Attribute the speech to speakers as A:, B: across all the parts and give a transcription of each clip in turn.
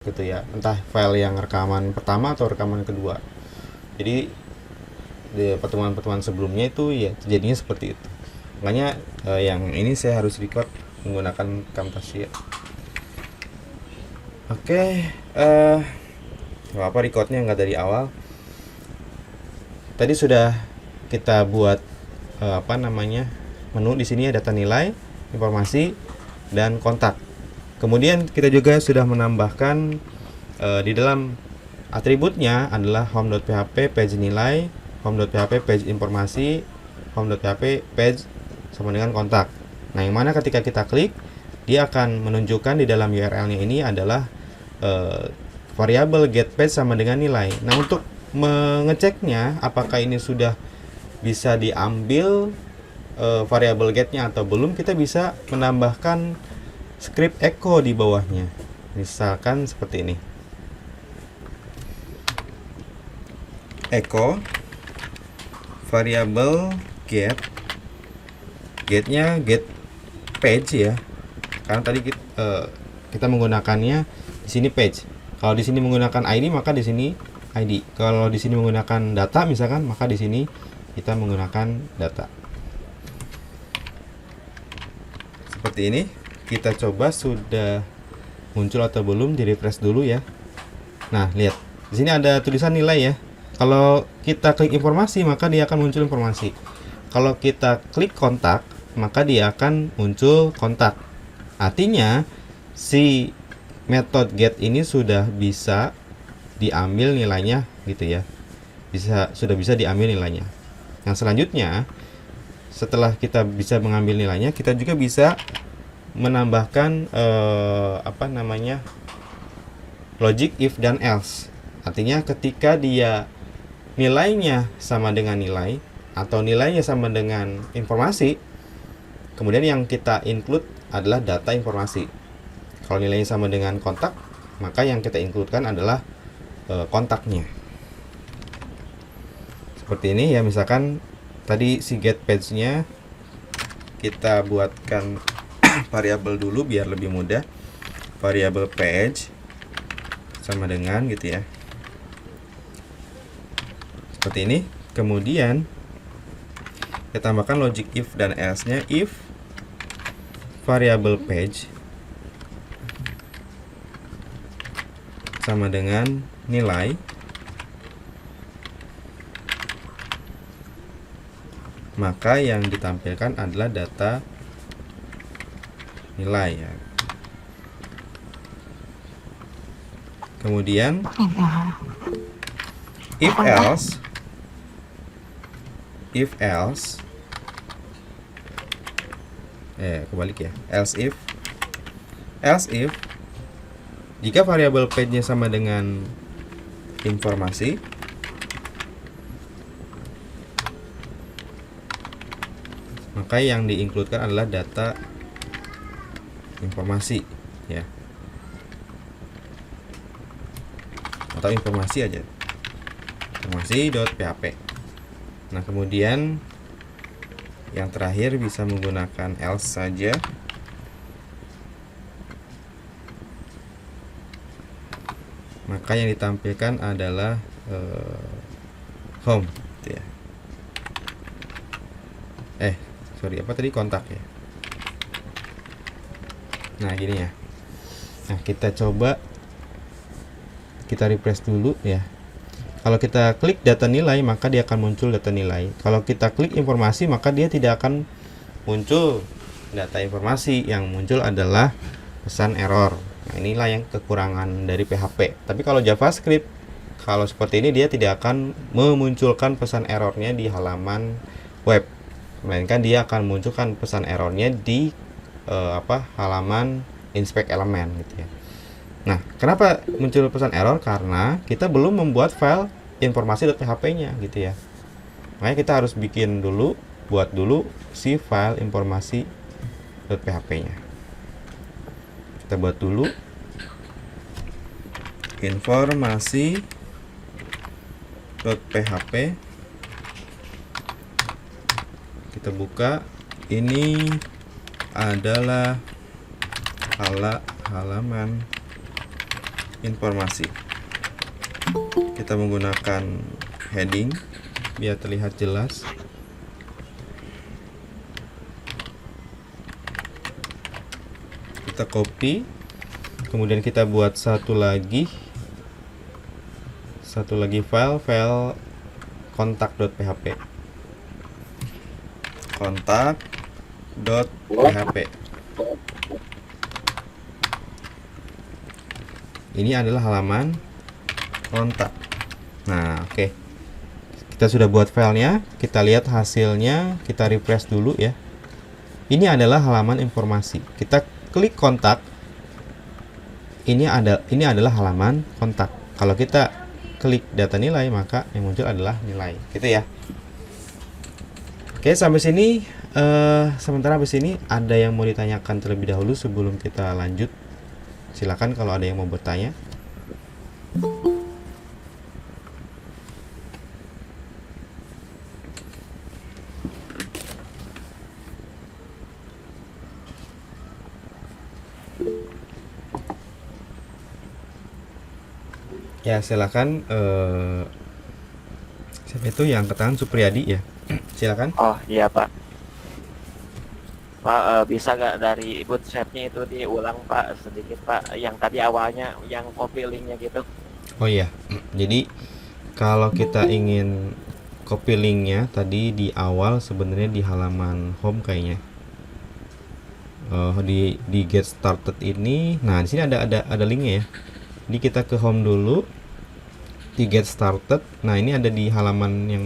A: gitu ya, entah file yang rekaman pertama atau rekaman kedua. Jadi di pertemuan-pertemuan sebelumnya itu ya jadinya seperti itu. Makanya yang ini saya harus record menggunakan Camtasia. Oke, nggak apa recordnya nggak dari awal. Tadi sudah kita buat menu di sini ya, data nilai, informasi, dan kontak. Kemudian kita juga sudah menambahkan di dalam atributnya adalah home.php page nilai, home.php page informasi, home.php page sama dengan kontak. Nah, yang mana ketika kita klik, dia akan menunjukkan di dalam URL-nya ini adalah variabel get page sama dengan nilai. Nah, untuk mengeceknya apakah ini sudah bisa diambil variabel get-nya atau belum, kita bisa menambahkan script echo di bawahnya. Misalkan seperti ini. Echo variabel getnya get page ya. Karena tadi kita menggunakannya di sini page. Kalau di sini menggunakan ID, maka di sini ID. Kalau di sini menggunakan data misalkan, maka di sini kita menggunakan data. Seperti ini. Kita coba sudah muncul atau belum, di refresh dulu ya. Nah, lihat. Di sini ada tulisan nilai ya. Kalau kita klik informasi, maka dia akan muncul informasi. Kalau kita klik kontak, maka dia akan muncul kontak. Artinya, si method get ini sudah bisa diambil nilainya gitu ya. Sudah bisa diambil nilainya. Yang selanjutnya, setelah kita bisa mengambil nilainya, kita juga bisa menambahkan logic if dan else. Artinya ketika dia nilainya sama dengan nilai atau nilainya sama dengan informasi, kemudian yang kita include adalah data informasi. Kalau nilainya sama dengan kontak, maka yang kita includekan adalah kontaknya. Seperti ini ya, misalkan tadi si get page-nya kita buatkan variabel dulu biar lebih mudah. Variabel page sama dengan gitu ya, seperti ini. Kemudian kita tambahkan logic if dan else nya. If variabel page sama dengan nilai, maka yang ditampilkan adalah data nilai ya. Kemudian if else kebalik ya. Else if jika variabel page-nya sama dengan informasi, maka yang diincludekan adalah data informasi ya, atau informasi aja, informasi.php. Nah, kemudian yang terakhir bisa menggunakan else saja. Maka yang ditampilkan adalah home gitu ya. Kontak ya. Nah, gini ya. Nah, kita coba kita refresh dulu ya. Kalau kita klik data nilai, maka dia akan muncul data nilai. Kalau kita klik informasi, maka dia tidak akan muncul data informasi. Yang muncul adalah pesan error. Nah, inilah yang kekurangan dari PHP. Tapi kalau JavaScript, kalau seperti ini dia tidak akan memunculkan pesan errornya di halaman web, melainkan dia akan munculkan pesan errornya di halaman inspect element gitu ya. Nah, kenapa muncul pesan error? Karena kita belum membuat file informasi.php-nya gitu ya. Makanya kita harus buat dulu si file informasi.php-nya. Kita buat dulu informasi.php. Kita buka. Ini adalah halaman informasi. Kita menggunakan heading biar terlihat jelas. Kita copy, kemudian kita buat satu lagi file kontak.php. kontak.php. Ini adalah halaman kontak. Nah, oke. Kita sudah buat filenya, kita lihat hasilnya, kita refresh dulu ya. Ini adalah halaman informasi. Kita klik kontak. Ini adalah halaman kontak. Kalau kita klik data nilai, maka yang muncul adalah nilai. Gitu ya. Oke, sampai sini sementara habis ini ada yang mau ditanyakan terlebih dahulu sebelum kita lanjut. Silakan kalau ada yang mau bertanya. Ya, silakan. Siapa itu yang ketangan? Supriyadi ya. Silakan.
B: Oh iya Pak. Pak bisa nggak dari bootstrapnya itu diulang Pak sedikit Pak, yang tadi awalnya yang copy linknya gitu.
A: Oh iya. Jadi kalau kita ingin copy linknya tadi di awal, sebenarnya di halaman home kayaknya. Di get started ini. Nah, di sini ada linknya ya. Jadi kita ke home dulu, di get started. Nah, ini ada di halaman yang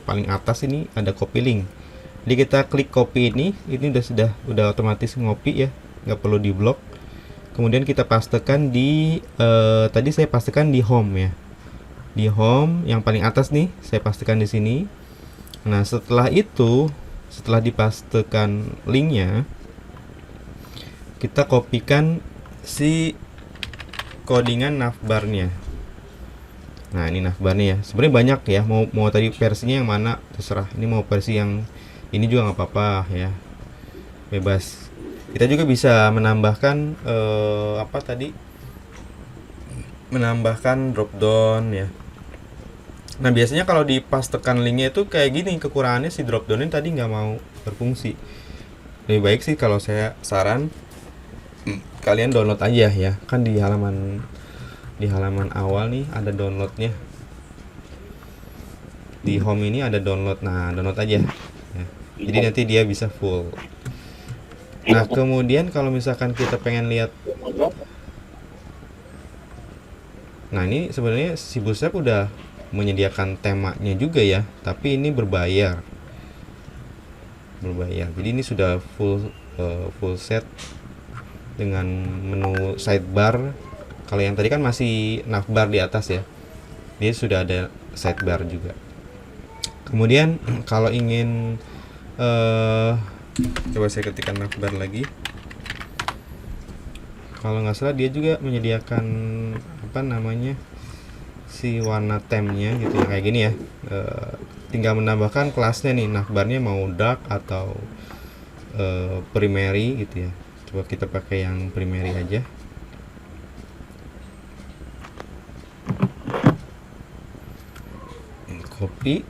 A: paling atas ini ada copy link. Jadi kita klik copy ini udah otomatis ngopi ya, nggak perlu di blok. Kemudian kita pastekan di tadi saya pastekan di home ya. Di home yang paling atas nih, saya pastekan di sini. Nah, setelah itu, setelah dipastekan linknya, kita kopikan si codingan navbarnya. Nah, ini navbarnya ya. Sebenarnya banyak ya. Mau tadi versinya yang mana terserah. Ini mau versi yang ini juga nggak apa-apa ya. Bebas. Kita juga bisa menambahkan menambahkan drop down ya. Nah, biasanya kalau dipastekan linknya itu kayak gini, kekurangannya si drop down ini tadi nggak mau berfungsi. Lebih baik sih kalau saya saran kalian download aja ya. Kan di halaman awal nih ada downloadnya. Di home ini ada download. Nah, download aja ya. Jadi nanti dia bisa full. Nah, kemudian kalau misalkan kita pengen lihat, nah ini sebenarnya si Bootstrap udah menyediakan temanya juga ya, tapi ini berbayar. Jadi ini sudah full set dengan menu sidebar. Kalau yang tadi kan masih navbar di atas ya, dia sudah ada sidebar juga. Kemudian kalau ingin coba saya ketikkan navbar lagi. Kalau nggak salah dia juga menyediakan si warna theme-nya gitu ya, kayak gini ya. Tinggal menambahkan kelasnya nih, navbarnya mau dark atau primary gitu ya. Coba kita pakai yang primary aja. Copy,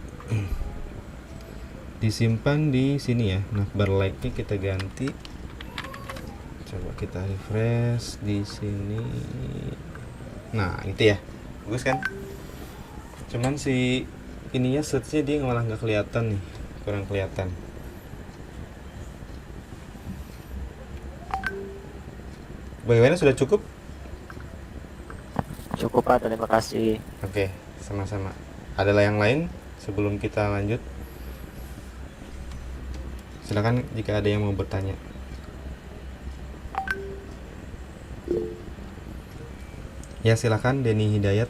A: disimpan di sini ya. Navbar like-nya kita ganti. Coba kita refresh di sini. Nah, itu ya. Bagus kan? Cuman si ininya search-nya dia malah nggak kelihatan nih. Kurang kelihatan. Bagaimana, sudah cukup?
B: Cukup Pak, terima kasih.
A: Oke, sama-sama. Ada yang lain sebelum kita lanjut? Silakan jika ada yang mau bertanya. Ya, silakan Denny Hidayat.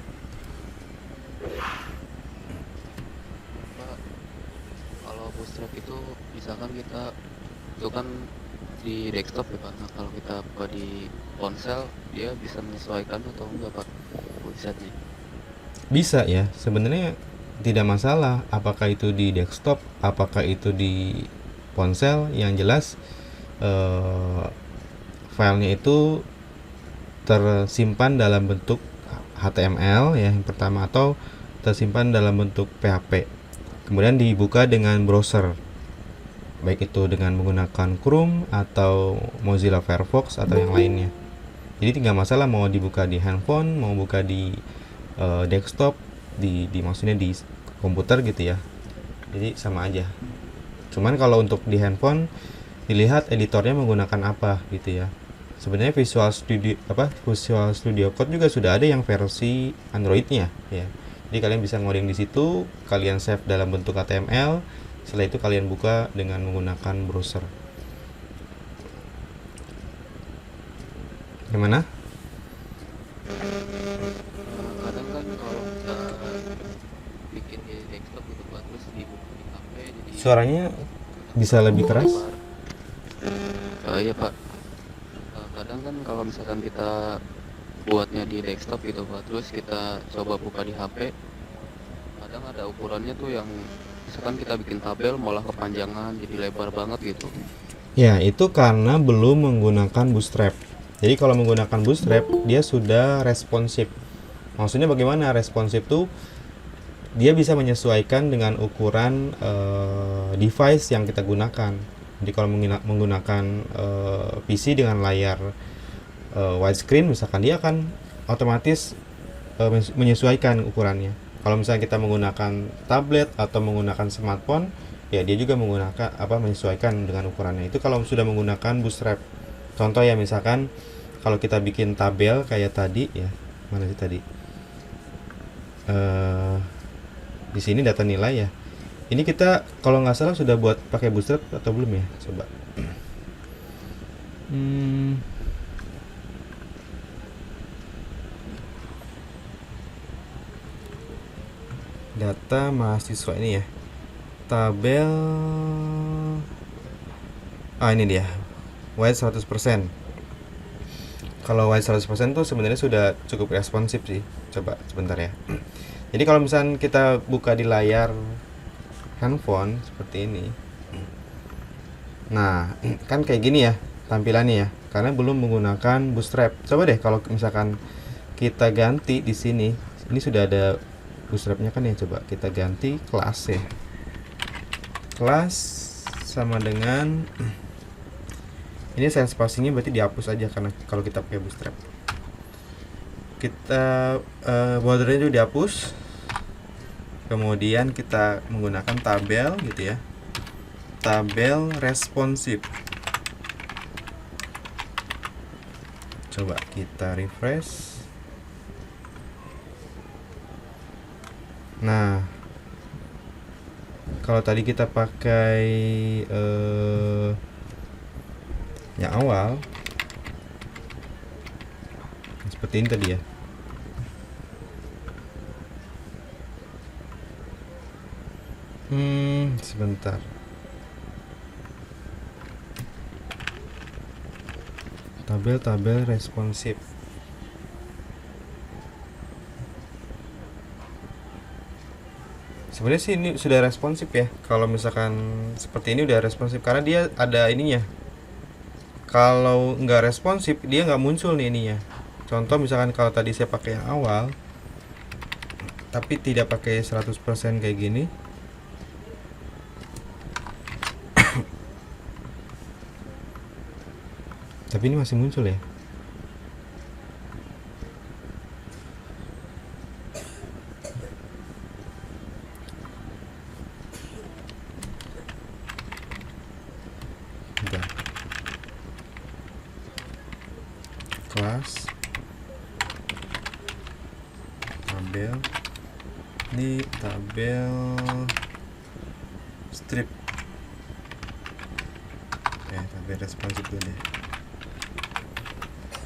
C: Pak, kalau bootstrap itu misalkan kita itu kan di desktop ya Pak. Nah, kalau kita buka di ponsel dia bisa menyesuaikan atau enggak Pak websitenya?
A: Bisa ya, sebenarnya tidak masalah apakah itu di desktop, apakah itu di ponsel. Yang jelas filenya itu tersimpan dalam bentuk HTML ya yang pertama, atau tersimpan dalam bentuk PHP. Kemudian dibuka dengan browser, baik itu dengan menggunakan Chrome atau Mozilla Firefox atau yang lainnya. Jadi tidak masalah mau dibuka di handphone, mau buka di desktop, maksudnya di komputer gitu ya. Jadi sama aja. Cuman kalau untuk di handphone dilihat editornya menggunakan apa gitu ya. Sebenarnya Visual Studio Code juga sudah ada yang versi Androidnya ya. Jadi kalian bisa ngoding di situ, kalian save dalam bentuk HTML, setelah itu kalian buka dengan menggunakan browser. Gimana?
C: Kadang kan kalau kita bikin di desktop gitu Pak, terus dibuka di HP jadi
A: Suaranya bisa lebih keras?
C: iya Pak. Kadang kan kalau misalkan kita buatnya di desktop gitu Pak, terus kita coba buka di HP, kadang ada ukurannya tuh yang misalkan kita bikin tabel malah kepanjangan jadi lebar banget gitu.
A: Ya, itu karena belum menggunakan Bootstrap. Jadi kalau menggunakan Bootstrap, dia sudah responsif. Maksudnya bagaimana responsif tuh? Dia bisa menyesuaikan dengan ukuran device yang kita gunakan. Jadi kalau menggunakan PC dengan layar widescreen misalkan, dia akan otomatis menyesuaikan ukurannya. Kalau misalnya kita menggunakan tablet atau menggunakan smartphone, ya dia juga menyesuaikan dengan ukurannya. Itu kalau sudah menggunakan Bootstrap. Contoh ya, misalkan kalau kita bikin tabel kayak tadi ya, mana sih tadi? Di sini data nilai ya. Ini kita kalau nggak salah sudah buat pakai Bootstrap atau belum ya? Coba. Data mahasiswa ini ya, tabel ini dia white 100%. Kalau white 100% tuh sebenarnya sudah cukup responsif sih. Coba sebentar ya. Jadi kalau misalnya kita buka di layar handphone seperti ini, nah kan kayak gini ya tampilannya ya, karena belum menggunakan Bootstrap. Coba deh kalau misalkan kita ganti di sini, ini sudah ada Bootstrapnya kan ya, coba kita ganti kelas ya. Kelas sama dengan ini size spacingnya berarti dihapus aja karena kalau kita pakai Bootstrap. Kita bordernya juga dihapus. Kemudian kita menggunakan tabel gitu ya. Tabel responsif. Coba kita refresh. Nah, kalau tadi kita pakai yang awal seperti ini tadi ya. Sebentar. Tabel responsif. Sebenarnya sih ini sudah responsif ya. Kalau misalkan seperti ini udah responsif karena dia ada ininya. Kalau nggak responsif dia nggak muncul nih ininya. Contoh misalkan kalau tadi saya pakai yang awal tapi tidak pakai 100% kayak gini, tapi ini masih muncul ya. Bentar. Kelas tabel, ini tabel strip ya, tabel responsif dulu deh.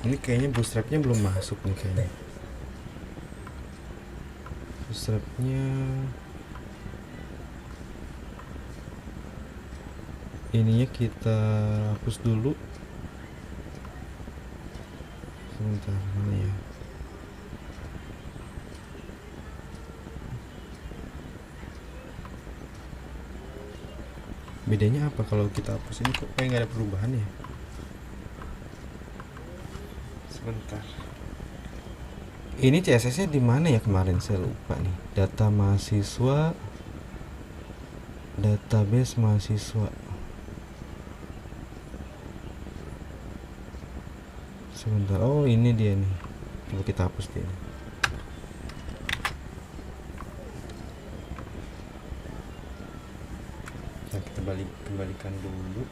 A: Ini kayaknya Bootstrapnya belum masuk nih kayaknya. Bootstrapnya ininya kita hapus dulu. Sebentar, mana ya? Bedanya apa kalau kita hapus ini, kok kayak nggak ada perubahan ya? Sebentar. Ini CSS-nya di mana ya kemarin, saya lupa nih. Data mahasiswa, database mahasiswa. Sebentar. Oh, ini dia nih. Coba kita hapus dia. Nah, kita kembalikan dulu.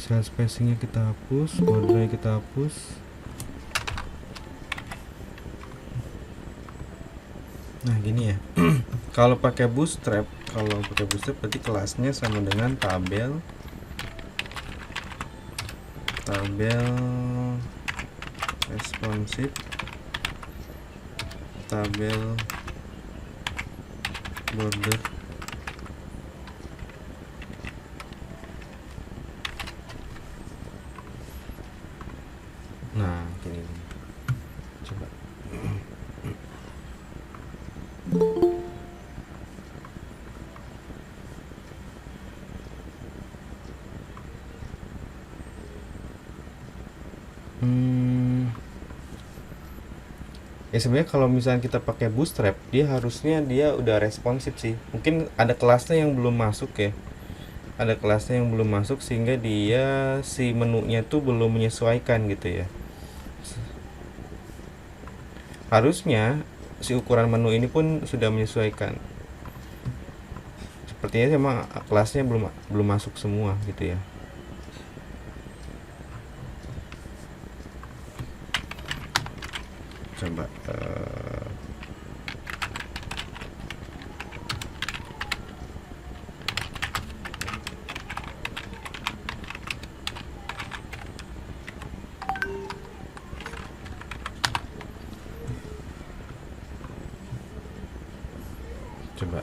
A: Cell spacingnya kita hapus, bordernya kita hapus. Nah, gini ya. Kalau pakai bootstrap berarti kelasnya sama dengan tabel responsive, tabel border, nah gini coba. Ya sebenarnya kalau misalnya kita pakai bootstrap, harusnya dia udah responsif sih. Mungkin ada kelasnya yang belum masuk ya. Ada kelasnya yang belum masuk sehingga dia si menunya tuh belum menyesuaikan gitu ya. Harusnya si ukuran menu ini pun sudah menyesuaikan. Sepertinya memang kelasnya belum masuk semua gitu ya. Coba coba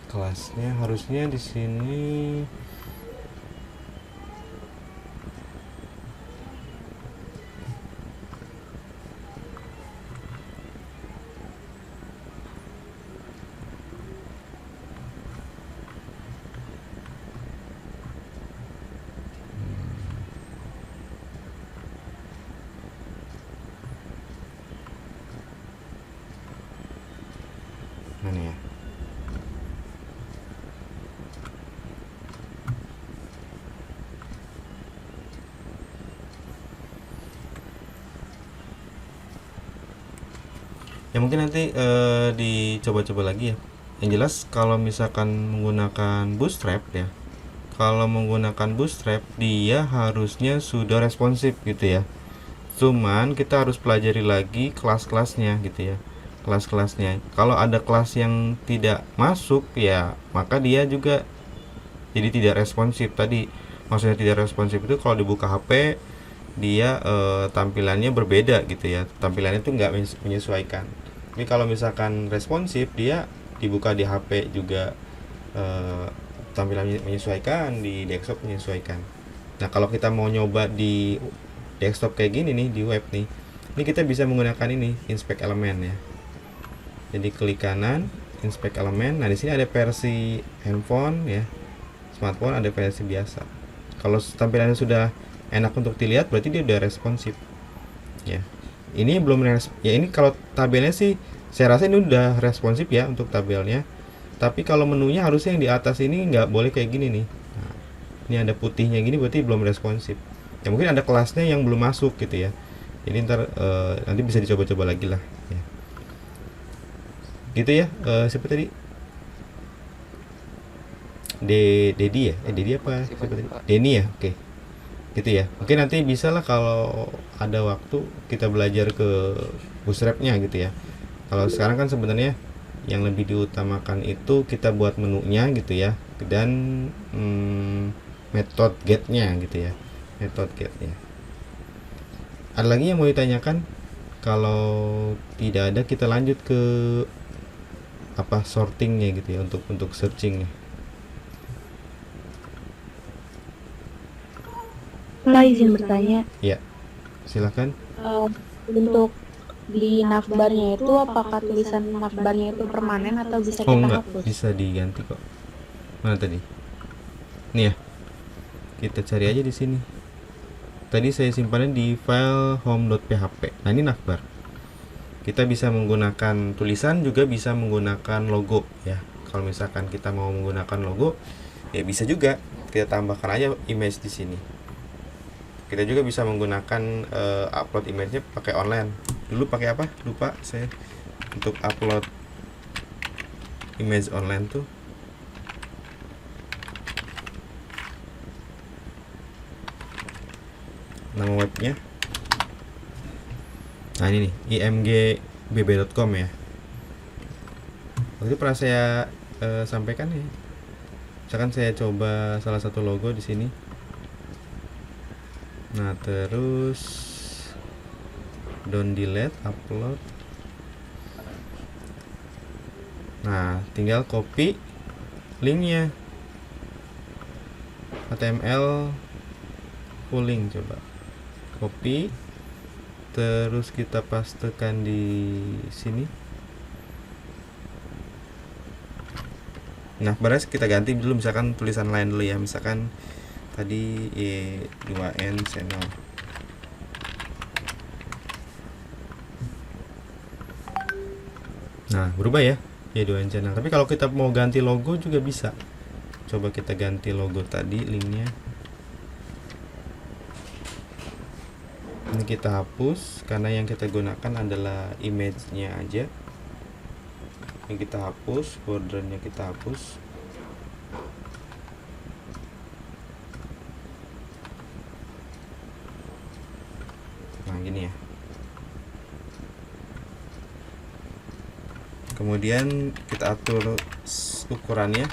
A: kelasnya harusnya di sini. Mana ya? Ya mungkin nanti dicoba-coba lagi ya. Yang jelas kalau misalkan menggunakan bootstrap ya, kalau menggunakan bootstrap dia harusnya sudah responsif gitu ya. Cuman kita harus pelajari lagi kelas-kelasnya gitu ya, kelas-kelasnya. Kalau ada kelas yang tidak masuk ya maka dia juga jadi tidak responsif. Tadi maksudnya tidak responsif itu kalau dibuka HP dia tampilannya berbeda gitu ya, tampilannya itu nggak menyesuaikan. Tapi kalau misalkan responsif dia dibuka di HP juga tampilannya menyesuaikan, di desktop menyesuaikan. Nah kalau kita mau nyoba di desktop kayak gini nih, di web nih, ini kita bisa menggunakan ini inspect element ya. Jadi klik kanan, inspect element. Nah di sini ada versi handphone ya, smartphone, ada versi biasa. Kalau tampilannya sudah enak untuk dilihat berarti dia udah responsif ya. Ini belum ya, ini kalau tabelnya sih saya rasa ini udah responsif ya untuk tabelnya. Tapi kalau menunya harusnya yang di atas ini nggak boleh kayak gini nih. Nah, ini ada putihnya gini berarti belum responsif ya. Mungkin ada kelasnya yang belum masuk gitu ya. Jadi ntar nanti bisa dicoba-coba lagi lah ya. Gitu ya. Siapa tadi? Dedi ya? Dedi apa? Siapa tadi? Denny ya? Oke. Gitu ya. Mungkin nanti bisa lah kalau ada waktu kita belajar ke bootstrapnya gitu ya. Kalau sekarang kan sebenarnya yang lebih diutamakan itu kita buat menunya gitu ya, dan method get-nya gitu ya, method get-nya. Ada lagi yang mau ditanyakan? Kalau tidak ada kita lanjut ke apa sortingnya gitu ya, untuk searchingnya.
D: Nah, izin bertanya,
A: Ya, silakan.
D: untuk di navbarnya itu apakah tulisan navbarnya itu permanen atau bisa
A: Oh
D: kita
A: enggak,
D: hapus?
A: bisa diganti kok. Mana tadi? Nih ya. Kita cari aja di sini. Tadi saya simpannya di file home.php. Nah, ini navbar. Kita bisa menggunakan tulisan, juga bisa menggunakan logo ya. Kalau misalkan kita mau menggunakan logo, ya bisa juga. Kita tambahkan aja image di sini. Kita juga bisa menggunakan upload image-nya pakai online. Dulu pakai apa? Lupa saya. Untuk upload image online tuh nama webnya. Nah, ini nih, imgbb.com ya. Waktu itu pernah saya sampaikan ya. Misalkan saya coba salah satu logo di sini. Nah, terus don't delete, upload. Nah, tinggal copy linknya, HTML full link, coba copy, terus kita pastekan di sini. Nah, baris kita ganti dulu, misalkan tulisan lain dulu ya, misalkan tadi E2N channel. Nah, berubah ya, E2N channel. Tapi kalau kita mau ganti logo juga bisa. Coba kita ganti logo tadi, linknya. Ini kita hapus karena yang kita gunakan adalah image-nya aja. Ini kita hapus, bordernya kita hapus. Nah, gini ya. Kemudian kita atur ukurannya.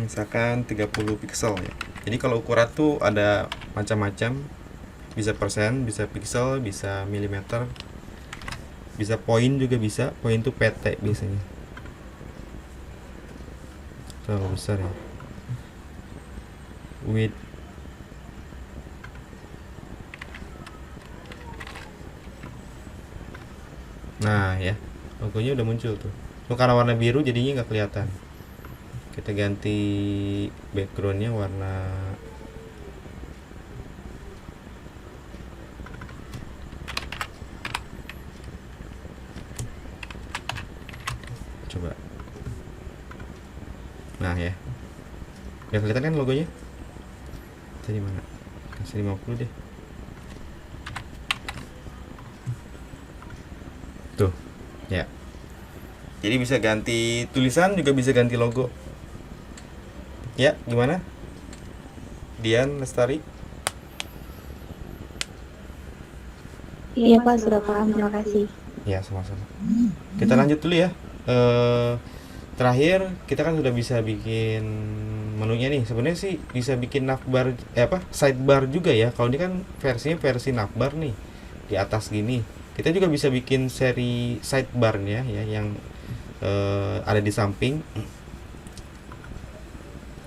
A: Misalkan 30 pixel ya. Jadi kalau ukuran tuh ada macam-macam. Bisa persen, bisa pixel, bisa milimeter, bisa poin juga bisa. Poin tuh PT biasanya. Terlalu besar ya. Width. Nah ya, logonya udah muncul tuh. So, karena warna biru jadinya nggak kelihatan. Kita ganti backgroundnya warna coba. Nah ya, udah kelihatan kan logonya? Tadi mana? Kasih 50 deh. Tuh ya. Jadi bisa ganti tulisan, juga bisa ganti logo. Ya, gimana? Dian Lestari?
D: Iya Pak, sudah paham, terima kasih.
A: Ya, sama-sama. Kita lanjut dulu ya. Terakhir kita kan sudah bisa bikin menunya nih. Sebenarnya sih bisa bikin navbar, sidebar juga ya. Kalau ini kan versinya versi navbar nih, di atas gini. Kita juga bisa bikin seri sidebarnya ya, yang ada di samping.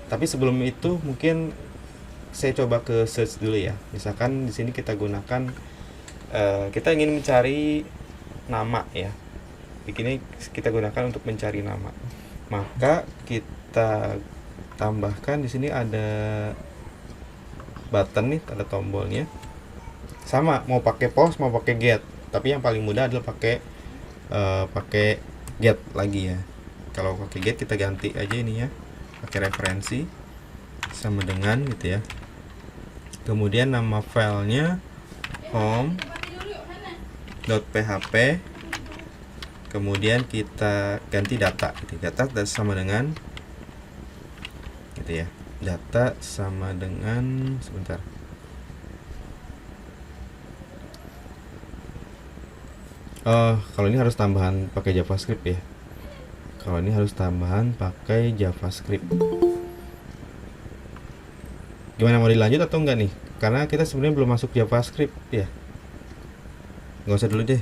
A: Tapi sebelum itu mungkin saya coba ke search dulu ya. Misalkan di sini kita gunakan, kita ingin mencari nama ya. Begini kita gunakan untuk mencari nama. Maka kita tambahkan di sini ada button nih, ada tombolnya. Sama, mau pakai pause, mau pakai get. Tapi yang paling mudah adalah pakai get lagi ya. Kalau pakai get kita ganti aja ini ya, pakai referensi sama dengan gitu ya. Kemudian nama filenya home.php. Kemudian kita ganti data gitu. Data sama dengan gitu ya. Data sama dengan, sebentar. Kalau ini harus tambahan pakai JavaScript ya. Kalau ini harus tambahan pakai JavaScript. Gimana, mau dilanjut atau enggak nih? Karena kita sebenarnya belum masuk JavaScript ya. Nggak usah dulu deh.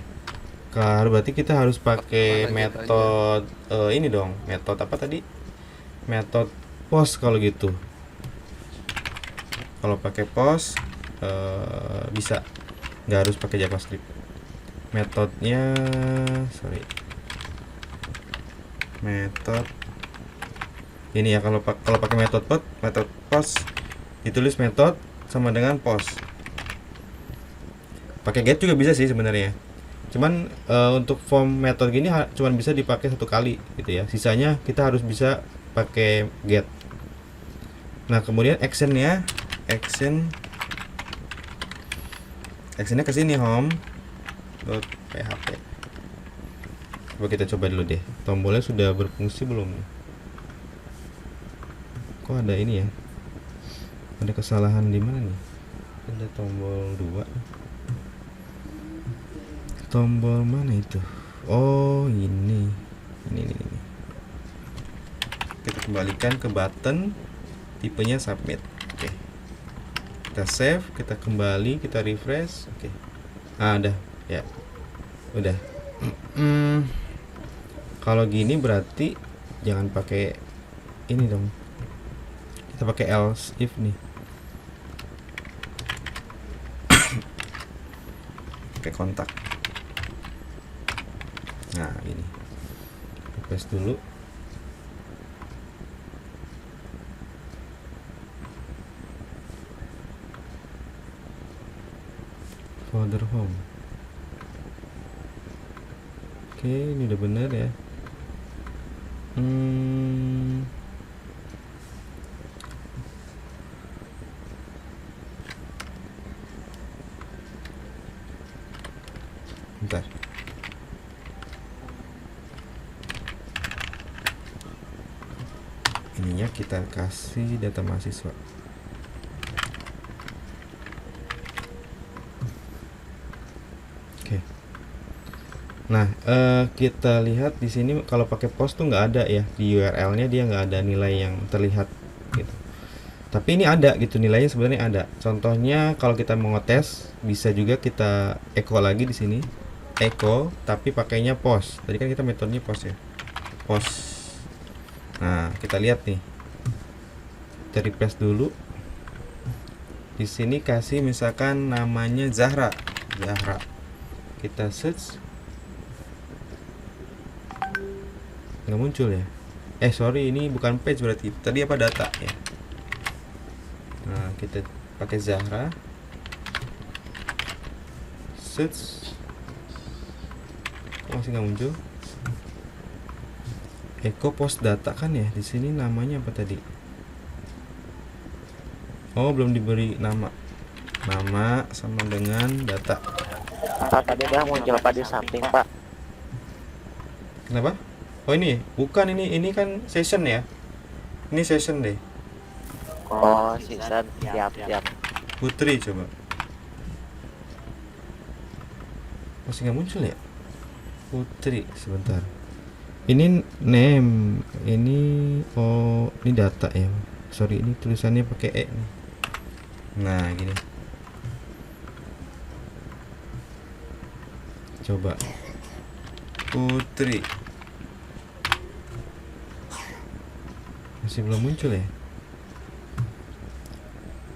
A: Kalau berarti kita harus pakai metode ini dong. Metode apa tadi? Metode post kalau gitu. Kalau pakai post bisa. Nggak harus pakai JavaScript. Metodenya, metode Ini ya, kalau pakai metode post ditulis metode sama dengan post. Pakai get juga bisa sih sebenarnya. Cuman untuk form metode gini cuman bisa dipakai satu kali gitu ya. Sisanya kita harus bisa pakai get. Nah, kemudian actionnya ke sini home.php. Coba kita coba dulu deh. Tombolnya sudah berfungsi belum nih? Kok ada ini ya? Ada kesalahan di mana nih? Ada tombol 2. Tombol mana itu? Oh, ini. Kita kembalikan ke button, tipenya submit. Oke. Kita save, kita kembali, kita refresh. Oke. Udah. Ya. Udah. Kalau gini berarti jangan pakai ini dong. Kita pakai else if nih. Pakai kontak. Nah, ini. Refresh dulu. Folder home. Oke, ini udah benar ya. Bentar. Ininya kita kasih data mahasiswa. Oke. Nah, kita lihat di sini kalau pakai post tuh nggak ada ya, di URL-nya dia nggak ada nilai yang terlihat gitu. Tapi ini ada gitu, nilainya sebenarnya ada. Contohnya kalau kita mau ngetes, bisa juga kita echo lagi di sini. Echo tapi pakainya post. Tadi kan kita metodenya post ya. Post. Nah, kita lihat nih. Kita refresh dulu. Di sini kasih misalkan namanya Zahra. Kita search. Nggak muncul ya. Sorry, ini bukan page berarti. Tadi apa, data ya. Nah, kita pakai Zahra. Search. Masih nggak muncul. Echo post data kan ya, di sini namanya apa tadi? Oh, belum diberi nama. Nama sama dengan data.
B: Pak, tadi udah muncul Pak di samping Pak.
A: Kenapa? Oh, ini bukan, ini kan session ya. Ini session deh.
B: Oh, season. Siap.
A: Putri coba. Masih nggak muncul ya? Putri, sebentar. Ini name, ini ini data ya. Sorry, ini tulisannya pakai E nih. Nah, gini. Coba. Putri. Masih belum muncul ya?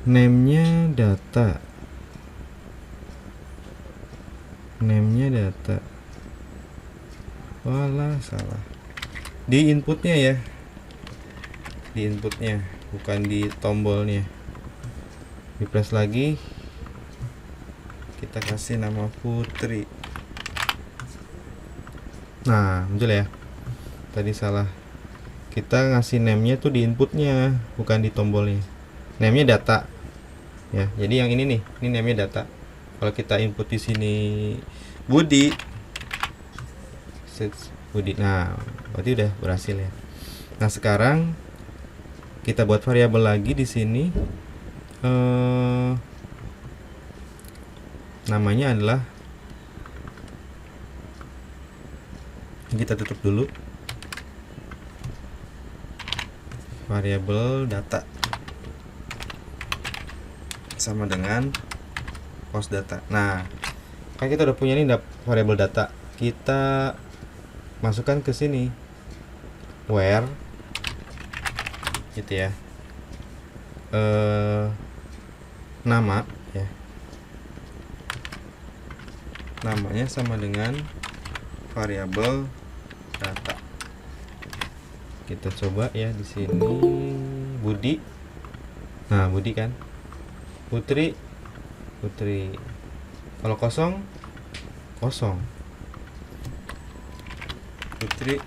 A: Name-nya data. Walah, salah. Di inputnya ya. Di inputnya, bukan di tombolnya. Di press lagi. Kita kasih nama Putri. Nah, muncul ya. Tadi salah. Kita ngasih name-nya tuh di inputnya, bukan di tombolnya. Name-nya data. Ya, jadi yang ini nih, ini name-nya data. Kalau kita input di sini Budi. Nah, berarti udah berhasil ya. Nah, sekarang kita buat variabel lagi di sini. Namanya adalah, kita tutup dulu, variabel data sama dengan post data. Nah, kan kita udah punya nih variabel data. Kita masukkan ke sini where gitu ya, nama ya, namanya sama dengan variabel data. Kita coba ya di sini Budi. Nah, Budi kan. Putri. Kalau kosong, kosong. Putri.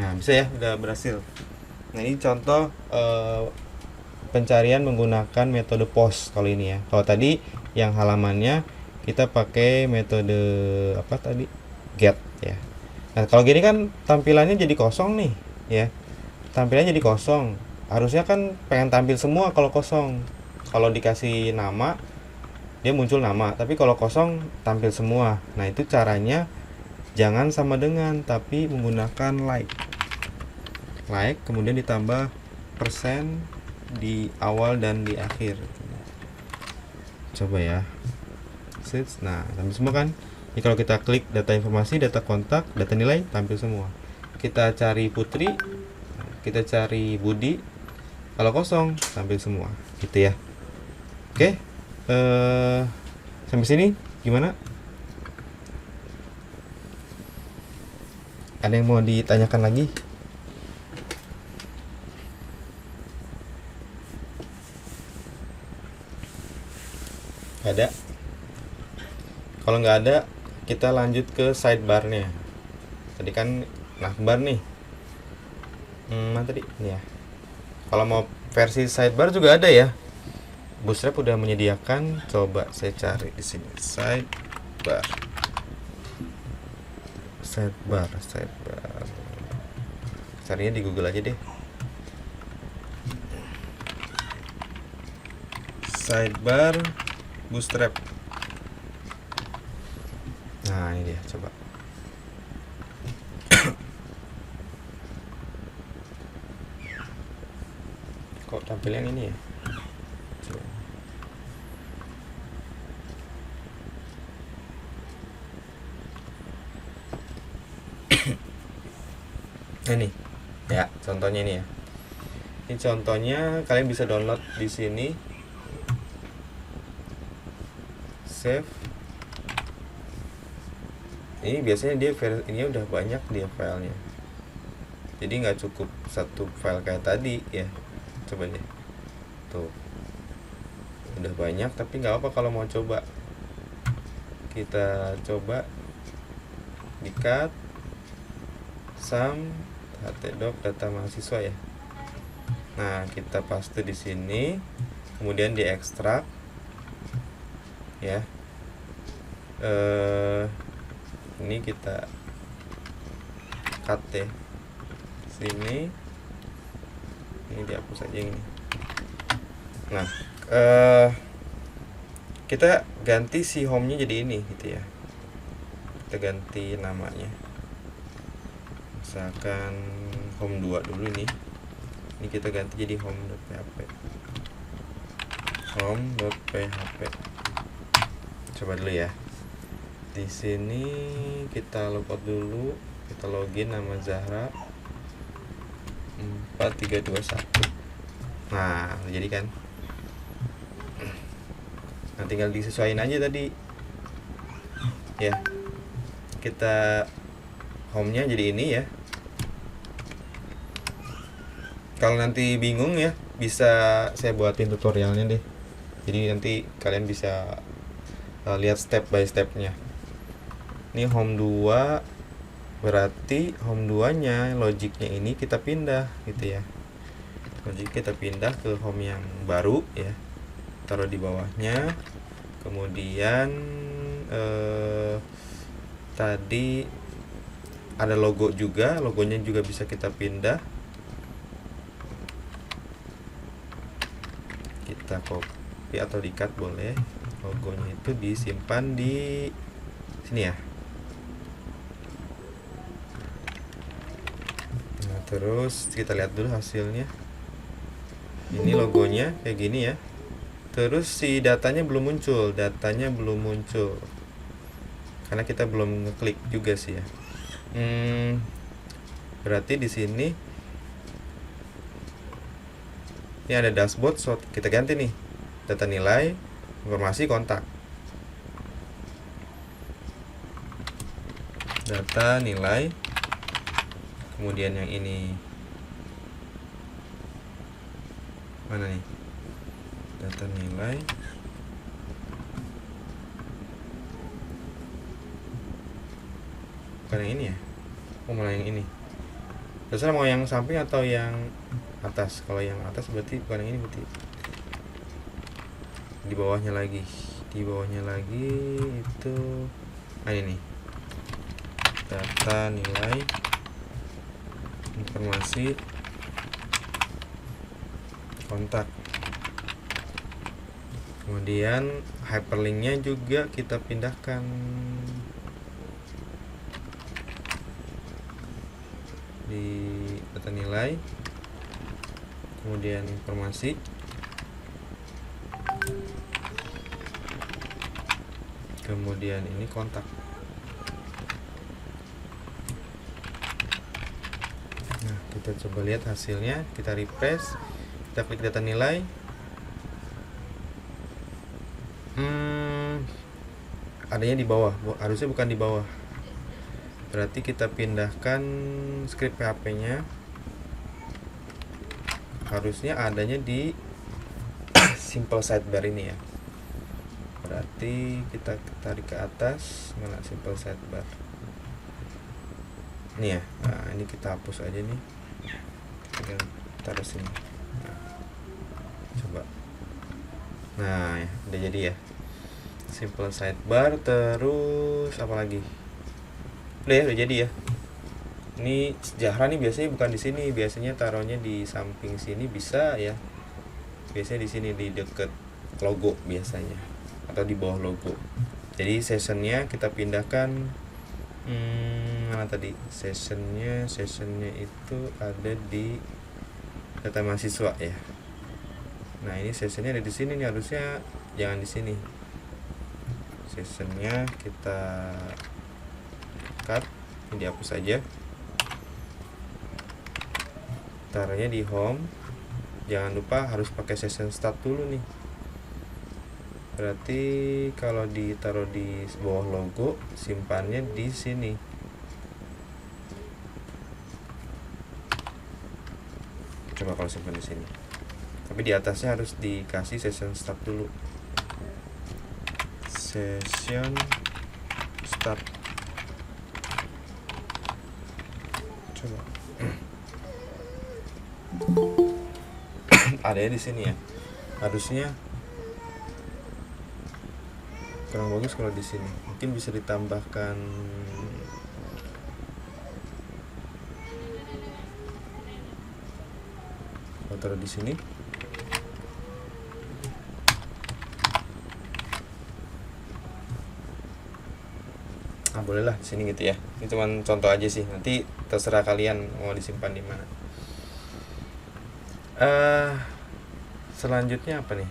A: Nah, bisa ya, udah berhasil. Nah, ini contoh pencarian menggunakan metode post kalau ini ya. Kalau tadi yang halamannya kita pakai metode apa tadi? Get ya. Nah, kalau gini kan tampilannya jadi kosong nih ya. Tampilannya jadi kosong. Harusnya kan pengen tampil semua kalau kosong. Kalau dikasih nama dia muncul nama, tapi kalau kosong tampil semua. Nah, itu caranya jangan sama dengan, tapi menggunakan like kemudian ditambah persen di awal dan di akhir. Coba ya. Nah, tampil semua kan. Jadi kalau kita klik data informasi, data kontak, data nilai, tampil semua. Kita cari Putri, kita cari Budi, kalau kosong tampil semua gitu ya. Oke, sampai sini gimana? Ada yang mau ditanyakan lagi? Ada? Kalau nggak ada, kita lanjut ke sidebarnya. Tadi kan navbar nih. Mana tadi? Ini ya. Kalau mau versi sidebar juga ada ya. Bootstrap udah menyediakan. Coba saya cari di sini sidebar. Carinya di Google aja deh. Sidebar Bootstrap. Nah, ini dia, coba. Kok tampil yang ini ya? Coba. Ini ya, contohnya ini ya. Ini contohnya, kalian bisa download di sini. Save. Ini biasanya dia ini udah banyak dia filenya, jadi nggak cukup satu file kayak tadi ya. Coba deh, tuh udah banyak, tapi nggak apa kalau mau coba. Kita coba di cut sum htdoc data mahasiswa ya. Nah, kita paste di sini, kemudian diekstrak ya. Ini kita cut ya sini, ini dihapus aja ini. Nah, kita ganti si home-nya jadi ini gitu ya. Kita ganti namanya, misalkan home 2 dulu nih. Ini kita ganti jadi home.php. Home.php. Coba dulu ya. Di sini kita logout dulu, kita login nama Zahra 4321. Nah, jadi kan. Nah, tinggal disesuaikan aja tadi. Ya. Kita home-nya jadi ini ya. Kalau nanti bingung ya, bisa saya buatin tutorialnya deh. Jadi nanti kalian bisa lihat step by stepnya. Ini home 2, berarti home 2 nya logiknya ini kita pindah gitu ya. Logik kita pindah ke home yang baru ya, taruh di bawahnya. Kemudian tadi ada logo juga, logonya juga bisa kita pindah. Kita copy atau di cut boleh. Logonya itu disimpan di sini ya. Nah, terus kita lihat dulu hasilnya. Ini logonya kayak gini ya. Terus si datanya belum muncul, karena kita belum ngeklik juga sih ya. Berarti di sini ini ada dashboard, so kita ganti nih data nilai, informasi, kontak. Data nilai, Kemudian yang ini mana nih, data nilai, bukan yang ini ya, malah yang ini. Terserah mau yang samping atau yang atas. Kalau yang atas berarti bukan yang ini, berarti di bawahnya lagi itu ini nih, data nilai informasi kontak. Kemudian hyperlinknya juga kita pindahkan di data nilai, kemudian informasi, kemudian ini kontak. Nah, kita coba lihat hasilnya, kita refresh, kita klik data nilai. Adanya di bawah, harusnya bukan di bawah. Berarti kita pindahkan script PHP-nya. Harusnya adanya di simple sidebar ini ya. Berarti kita tarik ke atas, mana simple sidebar. Ini ya. Nah, ini kita hapus aja nih. Kita taruh sini. Nah, coba. Nah, ya, udah jadi ya. Simple sidebar, terus apa lagi? Udah jadi ya. Ini sejarah nih biasanya bukan di sini, biasanya taruhnya di samping sini bisa ya. Biasanya di sini di deket logo biasanya, atau di bawah logo. Jadi sessionnya kita pindahkan mana tadi? Sessionnya itu ada di data mahasiswa ya. Nah, ini sessionnya ada di sini nih, harusnya jangan di sini. Sessionnya kita cut, ini dihapus saja. Taruhnya di home. Jangan lupa harus pakai session start dulu nih. Berarti kalau ditaruh di bawah logo, simpannya di sini. Coba kalau simpan di sini. Tapi di atasnya harus dikasih session start dulu. Session start. Coba. Ada di sini ya. Harusnya kurang bagus kalau di sini. Mungkin bisa ditambahkan taruh di sini. Bolehlah di sini gitu ya. Ini cuma contoh aja sih. Nanti terserah kalian mau disimpan di mana. Selanjutnya apa nih?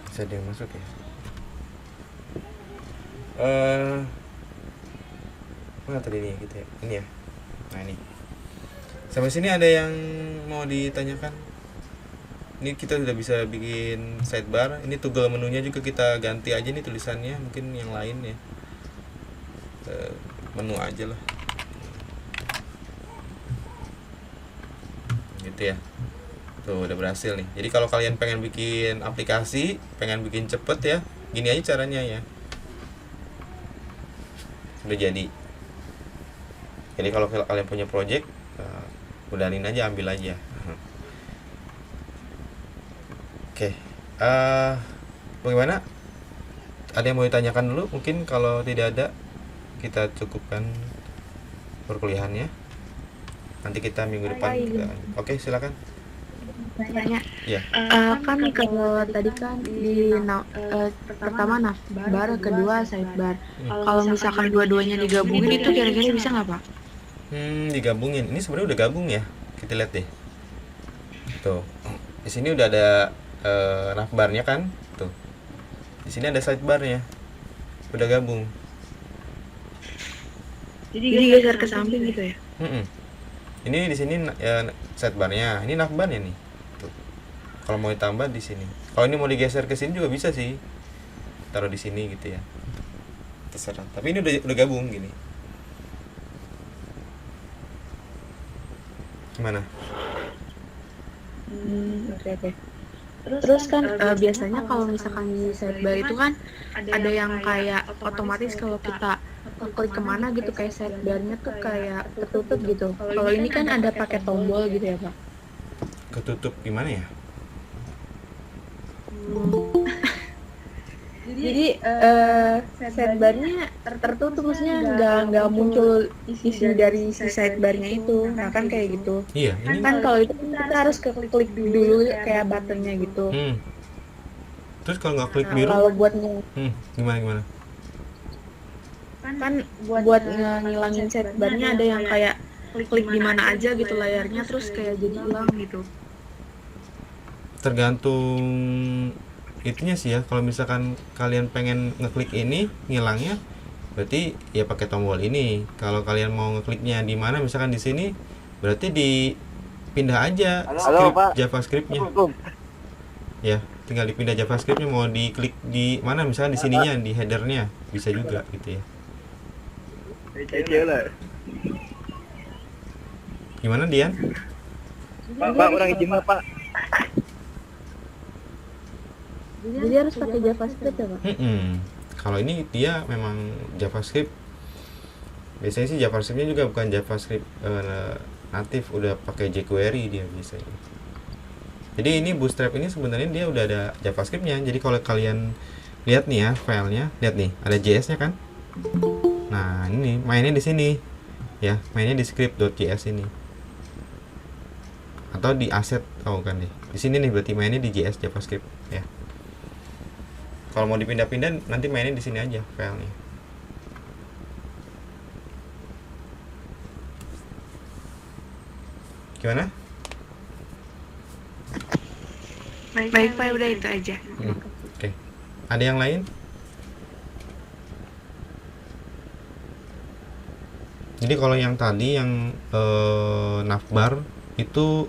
A: Bisa ada yang masuk ya? Mana tadi nih gitu ya? Ini ya. Nah, ini. Sampai sini ada yang mau ditanyakan? Ini kita sudah bisa bikin sidebar. Ini toggle menunya juga kita ganti aja nih tulisannya, mungkin yang lain ya. Menu aja lah. Gitu ya. Tuh udah berhasil nih. Jadi kalau kalian pengen bikin aplikasi, pengen bikin cepet ya, gini aja caranya ya. Udah jadi. Jadi kalau kalian punya project, udahin aja, ambil aja. Oke, bagaimana? Ada yang mau ditanyakan dulu? Mungkin kalau tidak ada, kita cukupkan perkuliahannya. Nanti kita minggu depan. Oke, silakan.
D: Tanya.
A: Ya.
D: Kan kalau tadi kan pertama navbar, kedua sidebar. Kalau misalkan dua-duanya digabungin itu kira-kira bisa nggak, Pak?
A: Digabungin. Ini sebenarnya udah gabung ya. Kita lihat deh. Tuh. Di sini udah ada navbarnya kan? Tuh. Di sini ada sidebarnya. Udah gabung.
D: Jadi geser ke samping gitu ya?
A: Ini di sini sidebarnya. Ini navbarnya nih. Tuh. Kalau mau ditambah di sini. Kalau ini mau digeser ke sini juga bisa sih. taruh di sini gitu ya, terserah. Tapi ini udah gabung gini. Gimana?
D: Oke. Terus kan biasanya kalau misalkan di sidebar itu kan ada yang kayak otomatis kalau kita klik kemana gitu kayak sidebarnya tuh kayak tertutup gitu. Kalau ini kan ada pakai tombol gitu ya Pak.
A: Ketutup gimana ya?
D: Jadi sidebarnya tertutup, maksudnya nggak muncul isi dari si sidebarnya itu. Nah kan kayak gitu.
A: Iya, ini
D: Kan kalau itu kita harus klik dulu kayak buttonnya gitu.
A: Terus kalau nggak klik
D: Nah,
A: biru,
D: kalau buat
A: gimana?
D: kan buat ngilangin sidebarnya ada yang kayak klik di mana aja gitu layarnya terus kayak jadi hilang gitu.
A: Tergantung itunya sih ya. Kalau misalkan kalian pengen ngeklik ini ngilangnya, berarti ya pakai tombol ini. Kalau kalian mau ngekliknya di mana, misalkan di sini, berarti dipindah aja
B: Halo, Pak.
A: JavaScript-nya. Ya, tinggal dipindah JavaScript-nya, mau diklik di mana, misalkan di sininya, di header-nya, bisa juga gitu ya. Gimana Dian?
B: Pak, orang izin Pak.
D: Jadi harus pakai JavaScript ya Pak?
A: Kalau ini dia memang JavaScript. Biasanya sih JavaScript-nya juga bukan JavaScript natif, udah pakai jQuery dia biasanya. Jadi ini Bootstrap ini sebenarnya dia udah ada JavaScript-nya. Jadi kalau kalian lihat nih ya filenya, lihat nih ada JS-nya kan. Nah ini mainnya di sini, ya mainnya di script.js ini, atau di asset, tahu kan nih. Di sini nih berarti mainnya di JS JavaScript ya. Kalau mau dipindah-pindah nanti mainnya di sini aja filenya. Gimana?
D: Baik Pak, udah itu aja.
A: Oke. Ada yang lain? Jadi kalau yang tadi yang navbar itu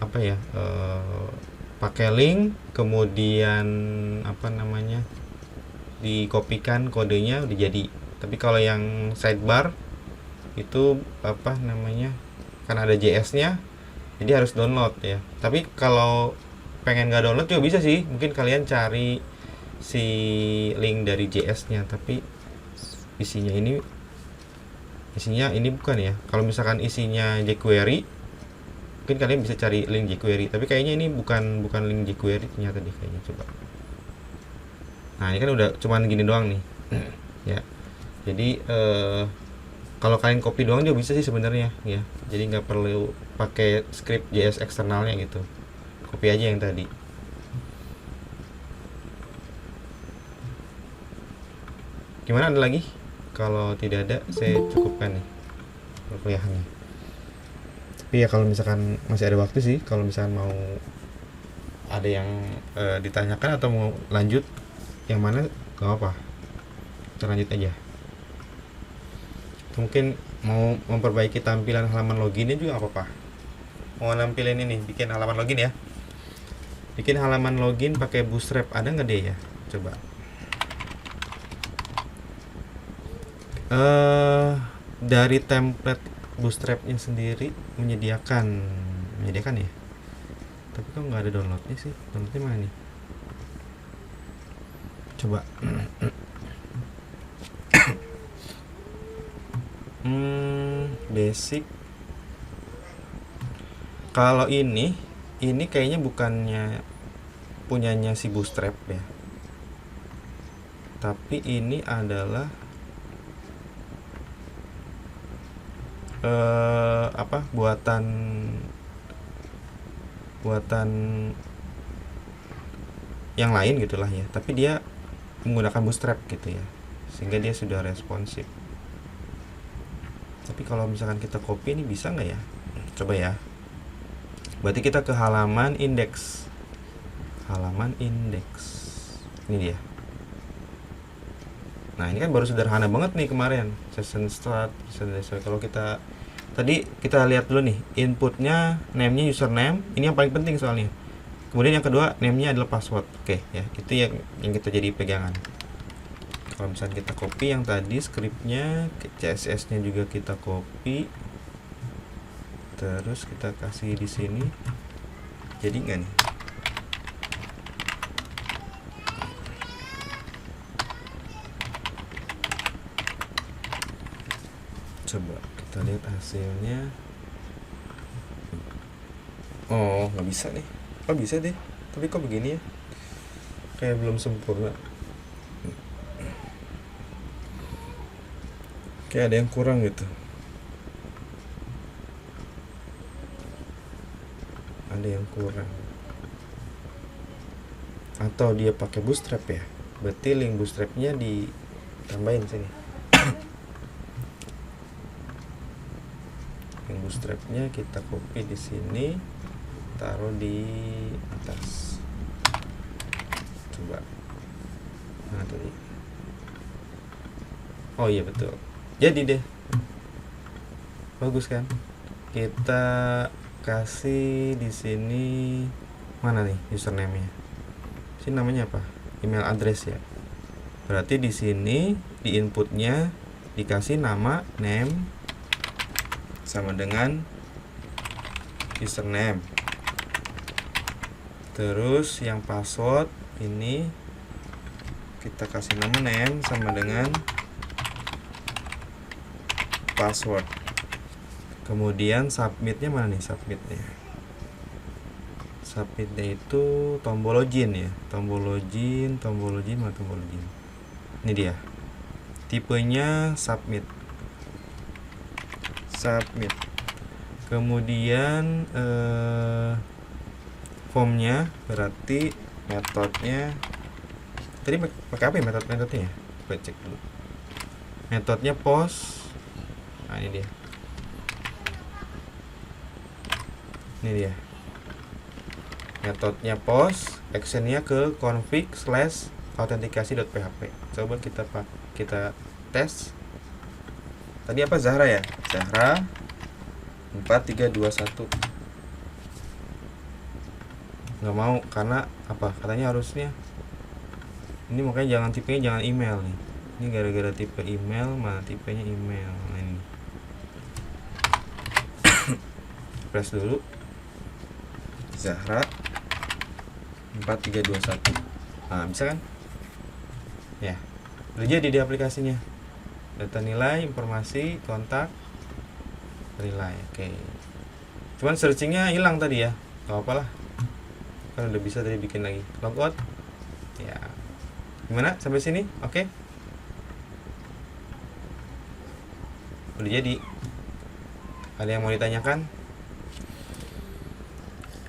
A: apa ya? Pakai link, kemudian apa namanya? Dikopikan kodenya udah jadi. Tapi kalau yang sidebar itu apa namanya? Kan ada JS-nya. Jadi harus download ya. Tapi kalau pengen nggak download juga bisa sih. Mungkin kalian cari si link dari JS-nya, tapi isinya ini bukan ya. Kalau misalkan isinya jQuery, mungkin kalian bisa cari link jQuery. Tapi kayaknya ini bukan link jQuery ternyata deh kayaknya. Coba. Nah ini kan udah cuman gini doang nih. Ya. Jadi kalau kalian copy doang juga bisa sih sebenarnya ya. Jadi nggak perlu pakai script JS eksternalnya gitu. Copy aja yang tadi. Gimana, ada lagi? Kalau tidak ada, saya cukupkan nih perkuliahannya. Tapi ya kalau misalkan masih ada waktu sih, kalau misalkan mau ada yang ditanyakan atau mau lanjut yang mana, gak apa-apa, kita lanjut aja. Mungkin mau memperbaiki tampilan halaman loginnya juga gak apa-apa. Mau nampilin ini, bikin halaman login ya. Bikin halaman login pakai Bootstrap, ada nggak deh ya? Coba. Dari template Bootstrapnya sendiri menyediakan ya. Tapi kok nggak ada downloadnya sih? Downloadnya mana nih? Coba. Basic. Kalau ini kayaknya bukannya punyanya si Bootstrap ya. Tapi ini adalah buatan yang lain gitulah ya. Tapi dia menggunakan Bootstrap gitu ya. Sehingga dia sudah responsif. Tapi kalau misalkan kita copy ini bisa nggak ya? Coba ya. Berarti kita ke halaman index. Ini dia. Nah ini kan baru sederhana banget nih kemarin. Session start. Kalau kita tadi kita lihat dulu nih, inputnya, name-nya username. Ini yang paling penting soalnya. Kemudian yang kedua, name-nya adalah password. Oke, ya, itu yang kita jadi pegangan. Kalau misalnya kita copy yang tadi scriptnya, CSS-nya juga kita copy, terus kita kasih di sini. Jadi nggak nih? Coba kita lihat hasilnya. Oh, nggak bisa nih. Oh, bisa deh. Tapi kok begini ya? Kayak belum sempurna. Kayak ada yang kurang gitu. Ada yang kurang. Atau dia pakai bootstrap ya? Berarti link bootstrapnya ditambahin sini. Link bootstrapnya kita copy di sini, taruh di atas. Coba. Nah, tadi. Oh iya betul. Jadi deh. Bagus kan? Kita kasih di sini mana nih username-nya? Sini namanya apa? Email address ya. Berarti di sini di inputnya dikasih nama name sama dengan username. Terus yang password ini kita kasih nama name sama dengan password. Kemudian submitnya mana nih submitnya? Submitnya itu tombol login ya, tombol login mana tombol login? Ini dia. Tipenya submit. Kemudian formnya berarti metodenya tadi pakai apa ya metodenya? Coba cek dulu. Metodenya post. Nah, ini dia. Metodenya post, actionnya ke config/autentikasi.php. Coba kita tes. Tadi apa Zahra ya? Zahra 4321. Nggak mau karena apa? Katanya harusnya ini, makanya tipenya jangan email nih. Ini gara-gara tipe email, mana tipenya email. Nah, ini. Press dulu. Zahra 4321. Nah, bisa kan? Ya. Udah jadi di aplikasinya. Data nilai, informasi, kontak, nilai. Oke. Cuman searchingnya hilang tadi ya. Gak apa-apa lah. Kan udah bisa tadi bikin lagi. Logout. Ya. Gimana sampai sini? Oke. Udah jadi. Ada yang mau ditanyakan?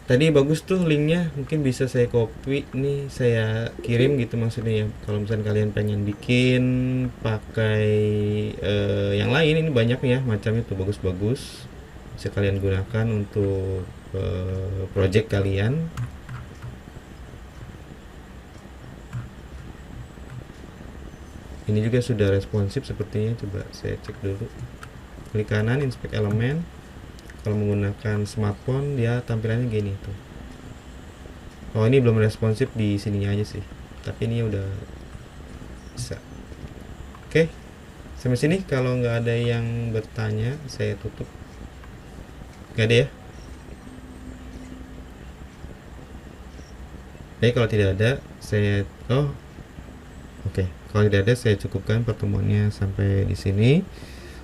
A: Tadi bagus tuh linknya, mungkin bisa saya copy nih, saya kirim gitu maksudnya ya. Kalau misalnya kalian pengen bikin pakai yang lain, ini banyak ya macamnya tuh, bagus-bagus, bisa kalian gunakan untuk project kalian. Ini juga sudah responsif sepertinya, coba saya cek dulu. Klik kanan, inspect elemen. Kalau menggunakan smartphone dia tampilannya gini tuh. Oh, ini belum responsif di sininya aja sih, tapi ini udah bisa. Oke, sampai sini. Kalau nggak ada yang bertanya saya tutup. Nggak ada ya? Jadi kalau tidak ada saya oke. Kalau tidak ada saya cukupkan pertemuannya sampai di sini.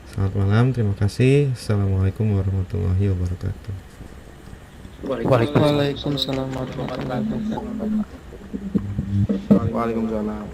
A: Selamat malam, terima kasih. Assalamualaikum warahmatullahi wabarakatuh.
C: Waalaikumsalam warahmatullahi wabarakatuh.
E: Waalaikumsalam.